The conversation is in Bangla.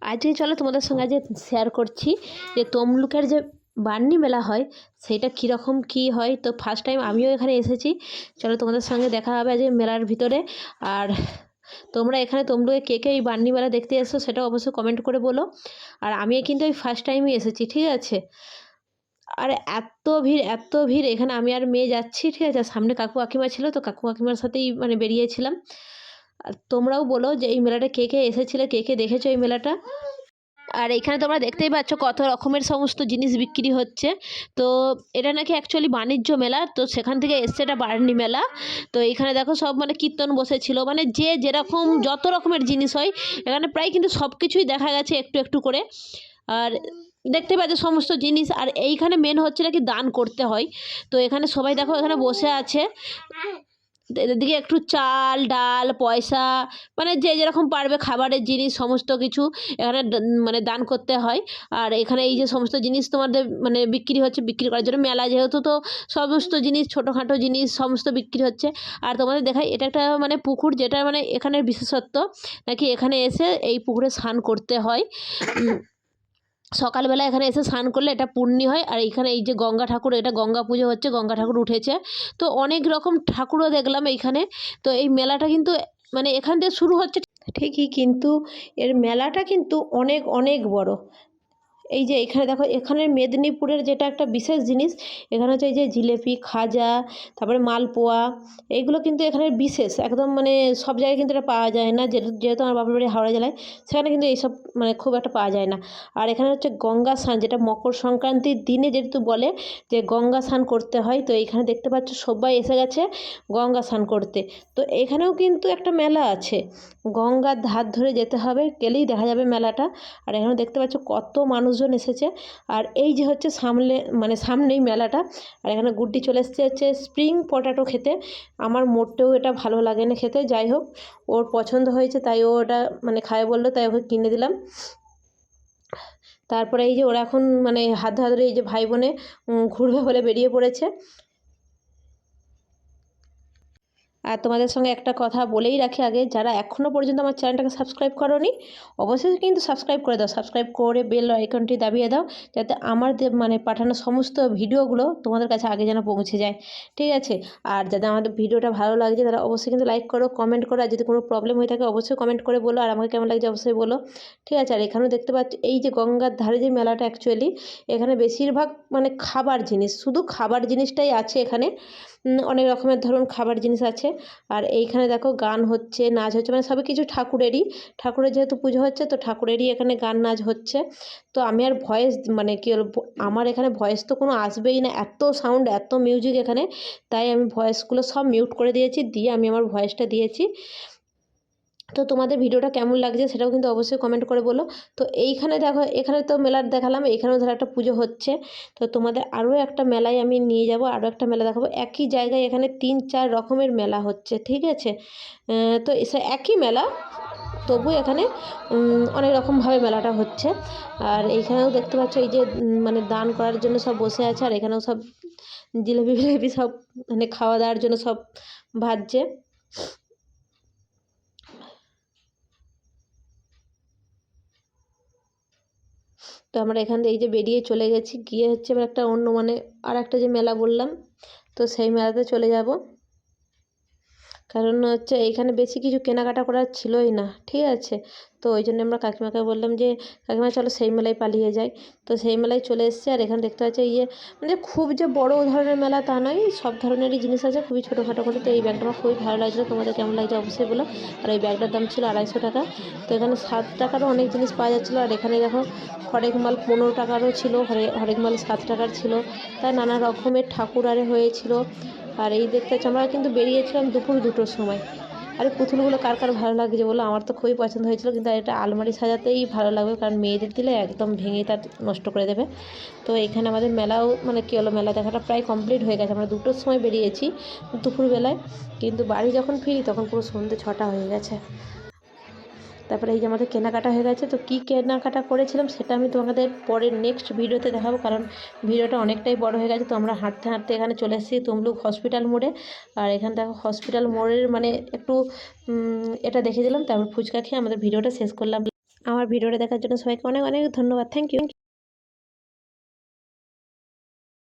আজকে চলো তোমাদের সঙ্গে আজকে শেয়ার করছি যে তমলুকের যে বার্নি মেলা হয় সেটা কীরকম কী হয়। তো ফার্স্ট টাইম আমিও এখানে এসেছি। চলো তোমাদের সঙ্গে দেখা হবে আজকে মেলার ভিতরে। আর তোমরা এখানে তমলুকে কে কে এই বার্নি মেলা দেখতে এসো সেটা অবশ্যই কমেন্ট করে বলো। আর আমি কিন্তু এই ফার্স্ট টাইমই এসেছি, ঠিক আছে। আর এত ভিড় এখানে, আমি আর মেয়ে যাচ্ছি, ঠিক আছে। সামনে কাকু কাকিমা ছিল, তো কাকু কাকিমার সাথেই মানে বেরিয়েছিলাম। আর তোমরাও বলো যে এই মেলাটা কে কে এসেছিলে, কে কে দেখেছো এই মেলাটা। আর এখানে তোমরা দেখতেই পাচ্ছ কত রকমের সমস্ত জিনিস বিক্রি হচ্ছে। তো এটা নাকি অ্যাকচুয়ালি বাণিজ্য মেলা, তো সেখান থেকে এসছে এটা বার্নি মেলা। তো এখানে দেখো সব মানে কীর্তন বসেছিল, মানে যে যেরকম যত রকমের জিনিস হয় এখানে প্রায় কিন্তু সব কিছুই দেখা গেছে একটু একটু করে। আর দেখতে পাচ্ছ সমস্ত জিনিস। আর এইখানে মেন হচ্ছে নাকি দান করতে হয়। তো এখানে সবাই দেখো এখানে বসে আছে, এদিকে একটু চাল ডাল পয়সা মানে যে যেরকম পারবে খাবারের জিনিস সমস্ত কিছু এখানে মানে দান করতে হয়। আর এখানে এই যে সমস্ত জিনিস তোমাদের মানে বিক্রি হচ্ছে, বিক্রি করার জন্য মেলা যেহেতু, তো সমস্ত জিনিস ছোটোখাটো জিনিস সমস্ত বিক্রি হচ্ছে। আর তোমাদের দেখাই এটা একটা মানে পুকুর, যেটা মানে এখানের বিশেষত্ব নাকি এখানে এসে এই পুকুরে স্নান করতে হয়। সকালবেলা এখানে এসে স্নান করলে এটা পুণ্যি হয়। আর এইখানে এই যে গঙ্গা ঠাকুর, এটা গঙ্গা পুজো হচ্ছে, গঙ্গা ঠাকুর উঠেছে। তো অনেক রকম ঠাকুরও দেখলাম এইখানে। তো এই মেলাটা কিন্তু মানে এখান থেকে শুরু হচ্ছে ঠিকই, কিন্তু এর মেলাটা কিন্তু অনেক অনেক বড়। এই যে এখানে দেখো, এখানে মেদিনীপুরের যেটা একটা বিশেষ জিনিস, এখানে হচ্ছে এই যে জিলেপি খাজা তারপরে মালপোয়া, এইগুলো কিন্তু এখানে বিশেষ একদম, মানে সব জায়গায় কিন্তু এটা পাওয়া যায় না। যেহেতু আমার বাপের বাড়ি হাওড়া জেলায়, সেখানে কিন্তু এইসব মানে খুব একটা পাওয়া যায় না। আর এখানে হচ্ছে গঙ্গা স্নান, যেটা মকর সংক্রান্তির দিনে যেহেতু বলে যে গঙ্গা স্নান করতে হয়। তো এইখানে দেখতে পাচ্ছ সবাই এসে গেছে গঙ্গা স্নান করতে। তো এখানেও কিন্তু একটা মেলা আছে, গঙ্গার ধার ধরে যেতে হবে, গেলেই দেখা যাবে মেলাটা। আর এখানে দেখতে পাচ্ছ কত মানুষজন এসেছে। আর এই যে হচ্ছে সামনেই মেলাটা। আর এখানে গুড্ডি চলে এসেছে হচ্ছে স্প্রিং পটাটো খেতে। আমার মোটেও এটা ভালো লাগে না খেতে, যাই হোক ওর পছন্দ হয়েছে তাই ও ওটা মানে খায় বললো, তাই ওকে কিনে দিলাম। তারপরে এই যে ওরা এখন মানে হাত ধরে এই যে ভাই বোনে ঘুরবে বলে বেরিয়ে পড়েছে। আর তোমাদের সঙ্গে একটা কথা বলেই রাখি আগে, যারা এখনও পর্যন্ত আমার চ্যানেলটাকে সাবস্ক্রাইব করোনি অবশ্যই কিন্তু সাবস্ক্রাইব করে দাও। সাবস্ক্রাইব করে বেল আইকনটি দাবিয়ে দাও, যাতে আমার মানে পাঠানো সমস্ত ভিডিওগুলো তোমাদের কাছে আগে যেন পৌঁছে যায়, ঠিক আছে। আর যাদের আমাদের ভিডিওটা ভালো লাগছে তারা অবশ্যই কিন্তু লাইক করো, কমেন্ট করো। আর যদি কোনো প্রবলেম হয়ে থাকে অবশ্যই কমেন্ট করে বলো, আর আমাকে কেমন লাগছে অবশ্যই বলো, ঠিক আছে। আর এখানেও দেখতে পাচ্ছ এই যে গঙ্গার ধারে যে মেলাটা, অ্যাকচুয়ালি এখানে বেশিরভাগ মানে খাবার জিনিস, শুধু খাবার জিনিসটাই আছে এখানে। অনেক রকমের ধরুন খাবার জিনিস আছে। আর এইখানে দেখো গান হচ্ছে, নাচ হচ্ছে, মানে সবই কিছু ঠাকুরের যেহেতু পুজো হচ্ছে, তো ঠাকুরেরই এখানে গান নাচ হচ্ছে। তো আমি আর ভয়েস মানে কী বলবো, আমার এখানে ভয়েস তো কোনো আসবেই না, এত সাউন্ড এত মিউজিক এখানে। তাই আমি ভয়েসগুলো সব মিউট করে দিয়েছি, দিয়ে আমি আমার ভয়েসটা দিয়েছি। তো তোমাদের ভিডিওটা কেমন লাগছে সেটাও কিন্তু অবশ্যই কমেন্ট করে বলো। তো এইখানে দেখো, এখানে তো মেলার দেখালাম, এখানেও ধরো একটা পুজো হচ্ছে। তো তোমাদের আরও একটা মেলায় আমি নিয়ে যাব, আরও একটা মেলা দেখাবো। একই জায়গায় এখানে 3-4 রকমের মেলা হচ্ছে, ঠিক আছে। তো সে একই মেলা, তবু এখানে অনেক রকমভাবে মেলাটা হচ্ছে। আর এইখানেও দেখতে পাচ্ছ এই যে মানে দান করার জন্য সব বসে আছে। আর এখানেও সব জিলেপি ফিলেপি সব মানে খাওয়া দাওয়ার জন্য সব ভাজছে। তো আমরা এখান থেকে এই যে বেরিয়ে চলে গেছি, গিয়ে হচ্ছে এবার একটা অন্য মানে আর একটা যে মেলা বললাম, তো সেই মেলাতে চলে যাব। কারণ হচ্ছে এইখানে বেশি কিছু কেনাকাটা করার ছিলই না, ঠিক আছে। তো ওই জন্য আমরা কাকিমাকে বললাম যে কাকিমা চলো সেই মেলায় পালিয়ে যাই। তো সেই মেলায় চলে এসেছি। আর এখানে দেখতে পাচ্ছি এই যে মানে খুব যে বড় ধরনের মেলা তা নয়, সব ধরনেরই জিনিস আছে, খুবই ছোটোখাটো করে। তো এই ব্যাগটা আমার খুবই ভালো লাগছিলো, তোমাদের কেমন লাগছে অবশ্যই বলো। আর এই ব্যাগটার দাম ছিল 250 টাকা। তো এখানে 7 টাকারও অনেক জিনিস পাওয়া যাচ্ছিলো। আর এখানে দেখো হরেক মাল 15 টাকারও ছিল, হরেক মাল 7 টাকার ছিল। তাই নানা রকমের ঠাকুর আরে হয়েছিল। আর এই দেখতে পাচ্ছি আমরা কিন্তু বেরিয়েছিলাম দুপুর 2টোর সময়। আর এই পুতুলগুলো কার কার ভালো লাগছে বলো, আমার তো খুবই পছন্দ হয়েছিল। কিন্তু এটা আলমারি সাজাতেই ভালো লাগবে, কারণ মেয়েদের দিলে একদম ভেঙে তার নষ্ট করে দেবে। তো এখানে আমাদের মেলাও মানে কী হলো, মেলা দেখাটা প্রায় কমপ্লিট হয়ে গেছে। আমরা 2টোর সময় বেরিয়েছি দুপুরবেলায়, কিন্তু বাড়ি যখন ফিরি তখন পুরো সন্ধ্যে 6টা হয়ে গেছে। তারপরে এই যে আমাদের কেনাকাটা হয়ে গেছে। তো কী কেনাকাটা করেছিলাম সেটা আমি তোমাদের পরের নেক্সট ভিডিওতে দেখাবো, কারণ ভিডিওটা অনেকটাই বড় হয়ে গেছে। তো আমরা হাঁটতে হাঁটতে এখানে চলে এসেছি তমলুক হসপিটাল মোড়ে। আর এখান থেকে হসপিটাল মোড়ের মানে একটু এটা দেখে দিলাম, তারপর ফুচকা খেয়ে আমাদের ভিডিওটা শেষ করলাম। আমার ভিডিওটা দেখার জন্য সবাইকে অনেক অনেক ধন্যবাদ। Thank you.